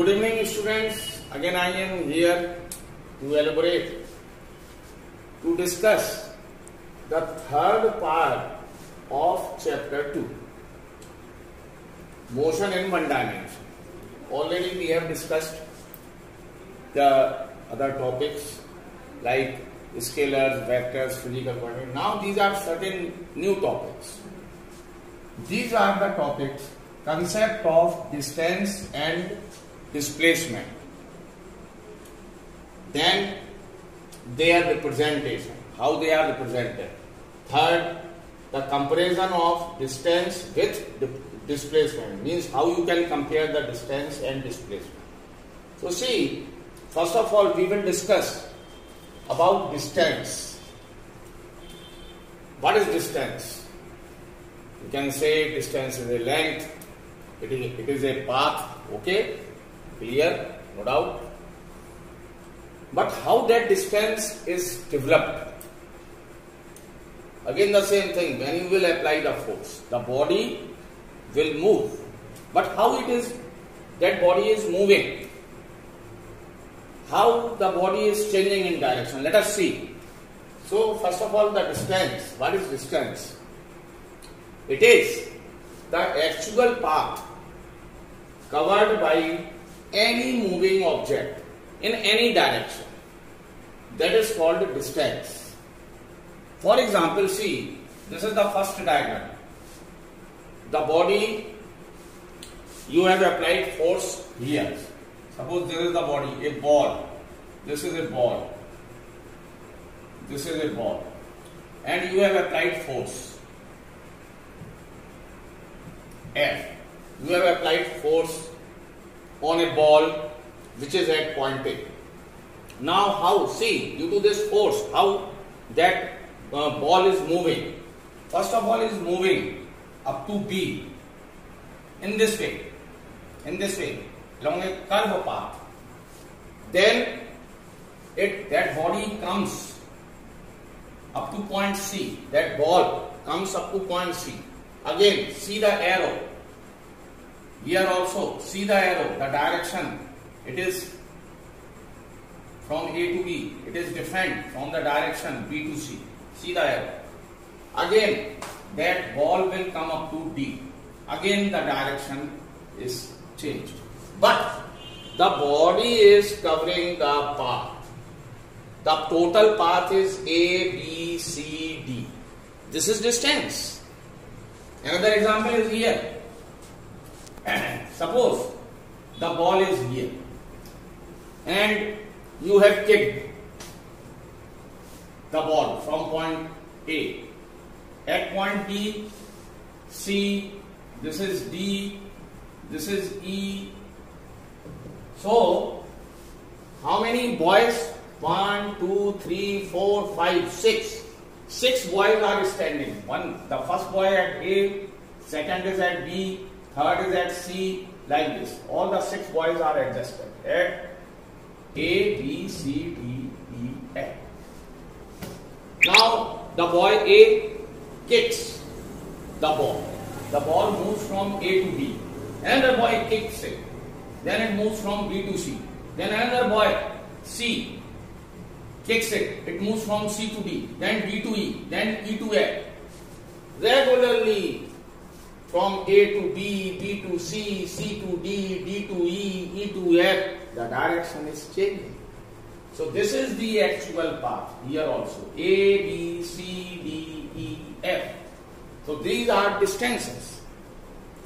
Good evening, students. Again, I am here to elaborate, to discuss the third part of chapter 2, motion in one dimension. Already we have discussed the other topics like scalars, vectors, physical quantities. Now these are certain new topics. These are the topics: concept of distance and displacement, then their representation, how they are represented. Third, the comparison of distance with displacement, means how you can compare the distance and displacement. So see, first of all we will discuss about distance. What is distance? You can say distance is a length, it is a path, okay, clear, no doubt. But how that distance is developed? Again the same thing, when you will apply the force, the body will move. But how it is, that body is moving? How the body is changing in direction? Let us see. So first of all, the distance. What is distance? It is the actual path covered by any moving object in any direction. That is called distance. For example, see, this is the first diagram. The body, you have applied force here. Suppose this is the body, a ball. This is a ball. This is a ball. And you have applied force F. You have applied force on a ball which is at point A. Now how, see, due to this force, how that ball is moving. First of all, is moving up to B in this way, along a curve path. Then that body comes up to point C. That ball comes up to point C. Again, see the arrow. Here also, see the arrow, the direction. It is from A to B. It is different from the direction B to C. See the arrow. Again, that ball will come up to D. Again, the direction is changed. But the body is covering the path. The total path is A, B, C, D. This is distance. Another example is here. Suppose the ball is here and you have kicked the ball from point A. At point B, C, this is D, this is E. So, how many boys? 1, 2, 3, 4, 5, 6. 6 boys are standing. The first boy at A, second is at B, third is at C, like this. All the 6 boys are adjusted at A, B, C, D, E, F. Now, the boy A kicks the ball. The ball moves from A to B. Another boy kicks it. Then it moves from B to C. Then another boy, C, kicks it. It moves from C to D. Then D to E. Then E to F. Regularly from A to B, B to C, C to D, D to E, E to F, the direction is changing. So this is the actual path here also. A, B, C, D, E, F. So these are distances.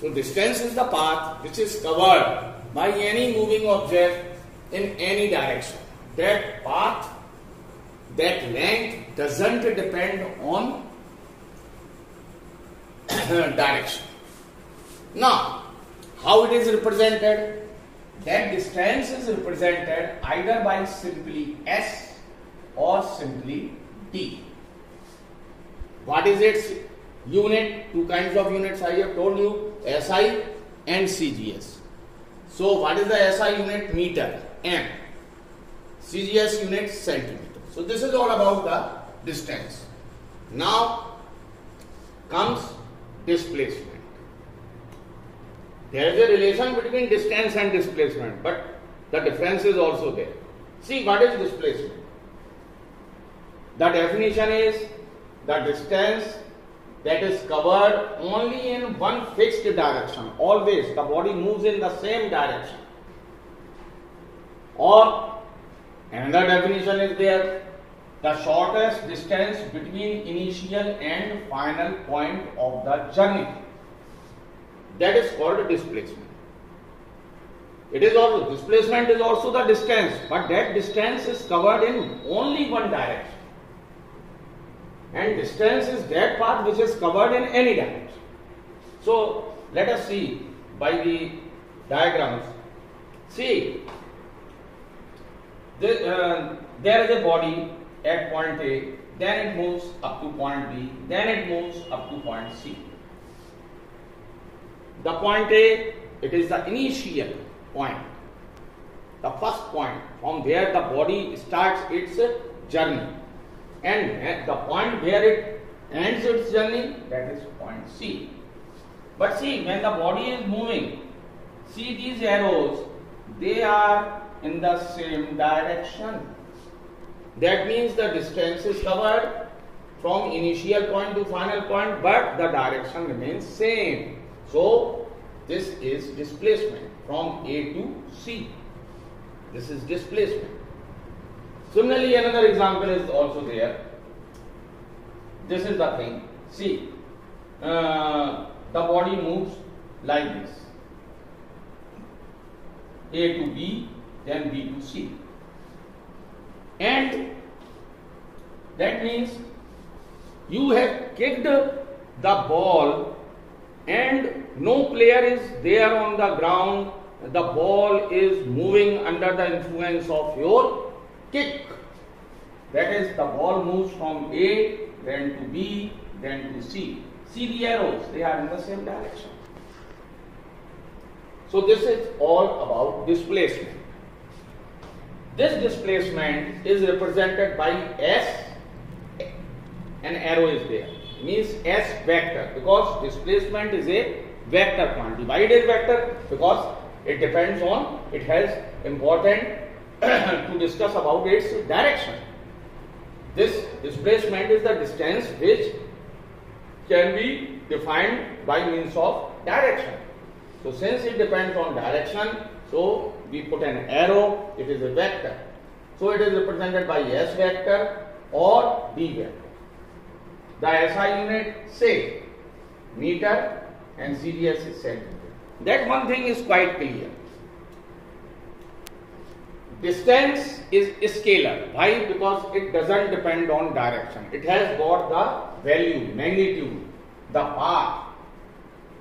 So distance is the path which is covered by any moving object in any direction. That path, that length doesn't depend on direction. Now, how it is represented? That distance is represented either by simply S or simply D. What is its unit? 2 kinds of units I have told you, SI and CGS. So what is the SI unit? Meter, M. CGS unit, centimeter. So this is all about the distance. Now comes displacement. There is a relation between distance and displacement, but the difference is also there. See, what is displacement? The definition is the distance that is covered only in one fixed direction. Always the body moves in the same direction. Or another definition is there, the shortest distance between initial and final point of the journey. That is called displacement. It is also, displacement is also the distance, but that distance is covered in only one direction. And distance is that part which is covered in any direction. So let us see by the diagrams. See, there is a body at point A, then it moves up to point B, then it moves up to point C. The point A, it is the initial point, the first point from where the body starts its journey, and at the point where it ends its journey, that is point C. But see, when the body is moving, see these arrows, they are in the same direction. That means the distance is covered from initial point to final point, but the direction remains same. So this is displacement from A to C. This is displacement. Similarly, another example is also there. This is the thing. See, the body moves like this. A to B, then B to C. And that means you have kicked the ball and no player is there on the ground. The ball is moving under the influence of your kick. That is, the ball moves from A, then to B, then to C. See the arrows, they are in the same direction. So this is all about displacement. This displacement is represented by S, an arrow is there, means S vector, because displacement is a vector quantity. Why it is vector? Because it depends on, it has important to discuss about its direction. This displacement is the distance which can be defined by means of direction. So since it depends on direction, so we put an arrow, it is a vector. So it is represented by S vector or D vector. The SI unit, say, meter, and CDS is centimeter. That one thing is quite clear. Distance is scalar. Why? Because it doesn't depend on direction. It has got the value, magnitude, the path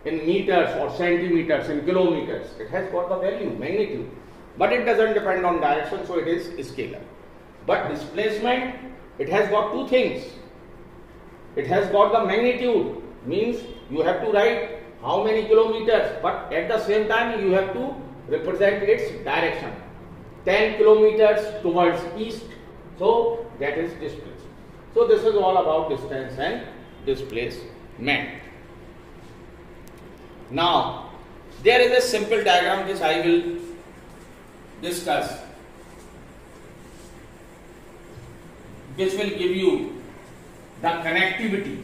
in meters or centimeters, in kilometers. It has got the value, magnitude. But it doesn't depend on direction, so it is scalar. But displacement, it has got two things. It has got the magnitude, means you have to write how many kilometers, but at the same time you have to represent its direction. 10 kilometers towards east, so that is displacement. So this is all about distance and displacement. Now, there is a simple diagram which I will discuss, which will give you the connectivity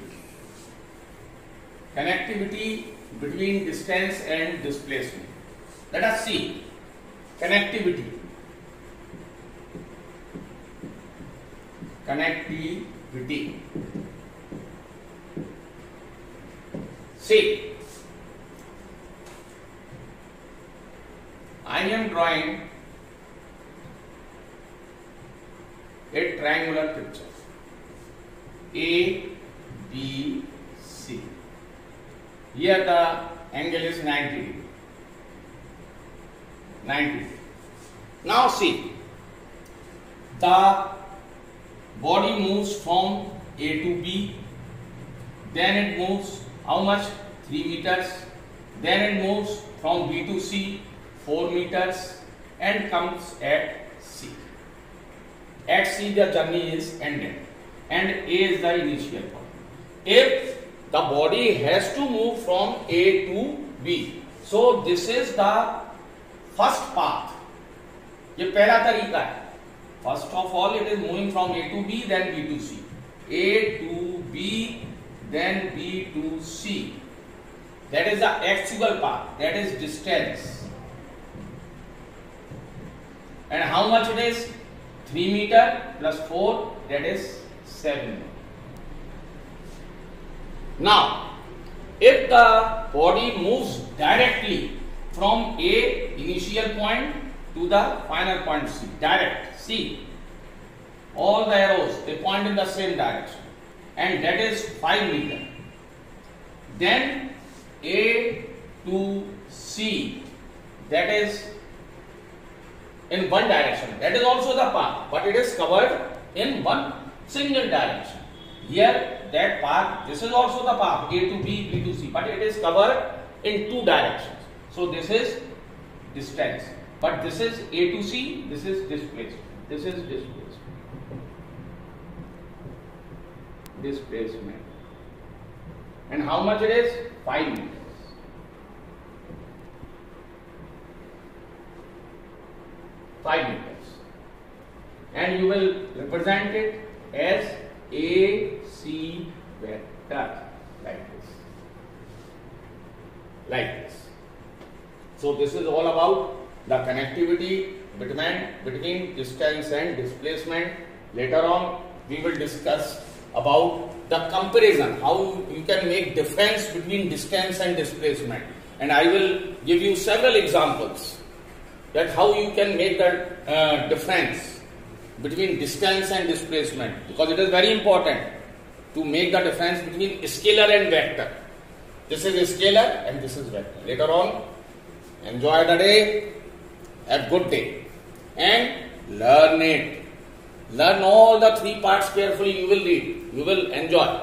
between distance and displacement. Let us see connectivity. See, I am drawing a triangular picture. A, B, C. Here the angle is 90 degree. 90 degree. Now see, the body moves from A to B, then it moves how much? 3 meters, then it moves from B to C, 4 meters, and comes at C. At C the journey is ended and A is the initial point. If the body has to move from A to B, So this is the first path. ये पहला तरीका है. First of all, it is moving from A to B, then B to C. A to B, then B to C. That is the actual path. That is distance. And how much it is? 3 meter plus 4, that is 7. Now, if the body moves directly from A initial point to the final point C, direct, see, all the arrows, they point in the same direction, and that is 5 meter. Then A to C, that is in one direction. That is also the path, but it is covered in one single direction. Here, that path, this is also the path, A to B, B to C, but it is covered in two directions. So this is distance, but this is A to C, this is displacement. This is displacement. And how much it is? 5 meters. And you will represent it as AC vector, like this. So this is all about the connectivity between distance and displacement. Later on we will discuss about the comparison, how you can make difference between distance and displacement, and I will give you several examples that how you can make the difference between distance and displacement, because it is very important to make the difference between scalar and vector. This is scalar and this is vector. Later on, enjoy the day, have good day, and learn it. Learn all the 3 parts carefully, you will read, you will enjoy.